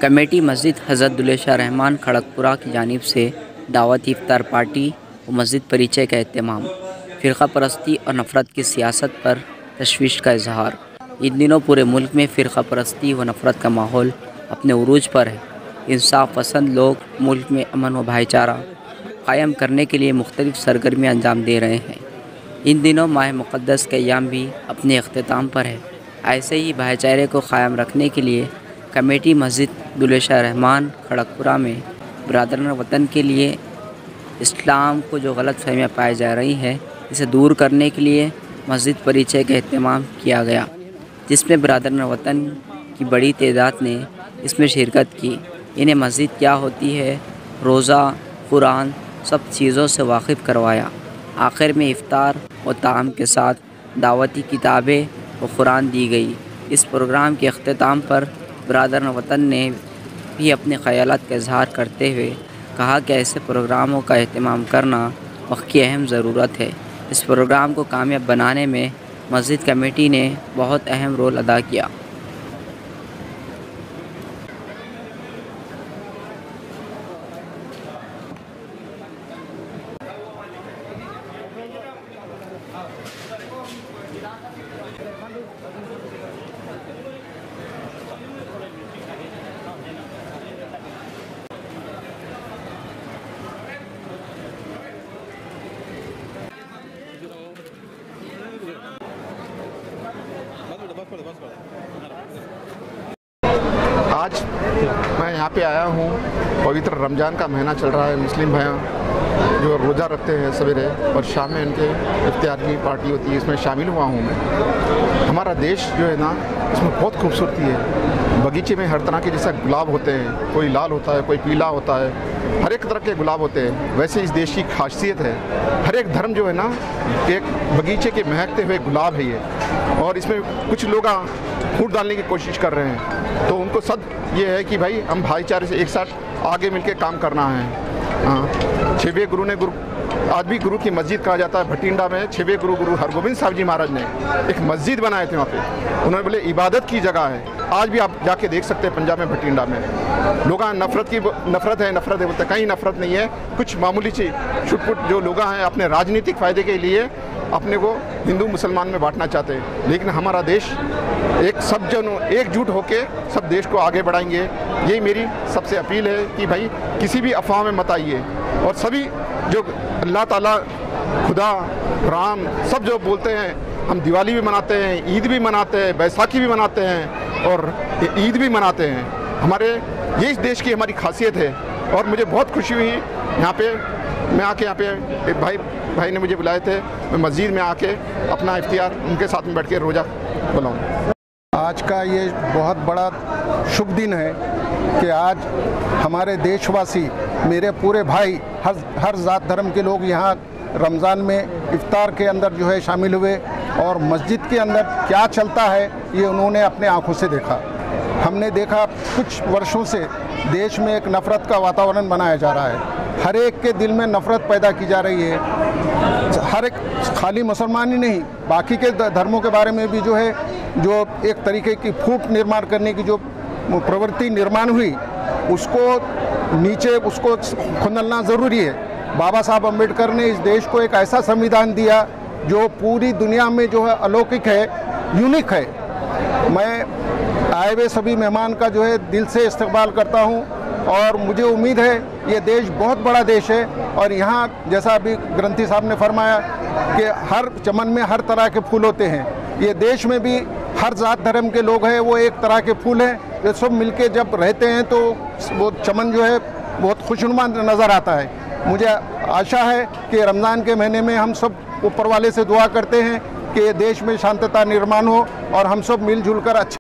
Committee मस्जिद हज़रत दुलेशा रहमान खड़गपुरा की जानिब से दावती इफ्तार पार्टी व मस्जिद परिचय का एहतमाम। फ़िरक़ा परस्ती और नफ़रत की सियासत पर तशवीश का इजहार। इन दिनों पूरे मुल्क में फ़िरक़ा परस्ती व नफ़रत का माहौल अपने उरूज पर है। इंसाफ पसंद लोग मुल्क में अमन व भाईचारा कायम करने के लिए मुख्तलिफ़ सरगर्मियाँ अंजाम दे रहे हैं। इन दिनों माह मुक़द्दस के अय्याम भी अपने अख्तिताम पर है। ऐसे ही भाईचारे को क़ायम रखने के लिए कमेटी मस्जिद दुलेशा रहमान खड़गपुरा में बरादरान वतन के लिए इस्लाम को जो गलत फहमियाँ पाई जा रही है, इसे दूर करने के लिए मस्जिद परिचय का एहतमाम किया गया, जिसमें बरादरान वतन की बड़ी तादाद ने इसमें शिरकत की। इन्हें मस्जिद क्या होती है, रोज़ा, कुरान सब चीज़ों से वाकिफ़ करवाया। आखिर में इफ्तार व ताम के साथ दावती किताबें व कुरान दी गई। इस प्रोग्राम के अख्तिताम पर बरादरान वतन ने भी अपने ख़यालात का इजहार करते हुए कहा कि ऐसे प्रोग्रामों का एहतमाम करना वक्त की अहम ज़रूरत है। इस प्रोग्राम को कामयाब बनाने में मस्जिद कमेटी ने बहुत अहम रोल अदा किया। आज मैं यहाँ पे आया हूँ। पवित्र रमज़ान का महीना चल रहा है। मुस्लिम भाई जो रोज़ा रखते हैं सवेरे और शाम में इनके इफ्तार की पार्टी होती है, इसमें शामिल हुआ हूँ मैं। हमारा देश जो है ना, इसमें बहुत खूबसूरती है। बगीचे में हर तरह के जैसा गुलाब होते हैं, कोई लाल होता है, कोई पीला होता है, हर एक तरह के गुलाब होते हैं। वैसे इस देश की खासियत है, हर एक धर्म जो है ना, एक बगीचे के महकते हुए गुलाब है ये। और इसमें कुछ लोग फूट डालने की कोशिश कर रहे हैं, तो उनको सद ये है कि भाई हम भाईचारे से एक साथ आगे मिलकर काम करना है। हाँ, छेवें गुरु ने आज भी गुरु की मस्जिद कहा जाता है। भटिंडा में छेवें गुरु हरगोबिंद साहब जी महाराज ने एक मस्जिद बनाए थे। वहाँ पे उन्होंने बोले इबादत की जगह है। आज भी आप जाके देख सकते हैं पंजाब में भटिंडा में लोग नफरत है बोलते, कहीं नफरत नहीं है। कुछ मामूली सी छुटपुट जो लोग हैं अपने राजनीतिक फ़ायदे के लिए अपने को हिंदू मुसलमान में बांटना चाहते हैं। लेकिन हमारा देश एक सब जन एकजुट होके सब देश को आगे बढ़ाएंगे। यही मेरी सबसे अपील है कि भाई किसी भी अफवाह में मत आइए। और सभी जो अल्लाह ताला, खुदा, राम सब जो बोलते हैं, हम दिवाली भी मनाते हैं, ईद भी मनाते हैं, बैसाखी भी मनाते हैं और ईद भी मनाते हैं। हमारे ये इस देश की हमारी खासियत है। और मुझे बहुत खुशी हुई यहाँ पे मैं आके, यहाँ पे एक भाई ने मुझे बुलाए थे, मैं मस्जिद में आके अपना इफ्तियार उनके साथ में बैठ के रोज़ा बुलाऊँ। आज का ये बहुत बड़ा शुभ दिन है कि आज हमारे देशवासी, मेरे पूरे भाई, हर जात धर्म के लोग यहाँ रमज़ान में इफ्तार के अंदर जो है शामिल हुए और मस्जिद के अंदर क्या चलता है ये उन्होंने अपने आँखों से देखा। हमने देखा कुछ वर्षों से देश में एक नफ़रत का वातावरण बनाया जा रहा है। हर एक के दिल में नफ़रत पैदा की जा रही है। हर एक, खाली मुसलमान ही नहीं, बाकी के धर्मों के बारे में भी जो है, जो एक तरीके की फूट निर्माण करने की जो प्रवृत्ति निर्माण हुई, उसको नीचे उसको खुंदलना ज़रूरी है। बाबा साहब अम्बेडकर ने इस देश को एक ऐसा संविधान दिया जो पूरी दुनिया में जो है अलौकिक है, यूनिक है। मैं आए हुए सभी मेहमान का जो है दिल से इस्तकबाल करता हूँ और मुझे उम्मीद है ये देश बहुत बड़ा देश है। और यहाँ जैसा अभी ग्रंथी साहब ने फरमाया कि हर चमन में हर तरह के फूल होते हैं, ये देश में भी हर जात धर्म के लोग हैं, वो एक तरह के फूल हैं। ये सब मिलके जब रहते हैं तो वो चमन जो है बहुत खुशनुमा नज़र आता है। मुझे आशा है कि रमज़ान के महीने में हम सब ऊपर वाले से दुआ करते हैं कि देश में शांतता निर्माण हो और हम सब मिलजुल कर अच्छा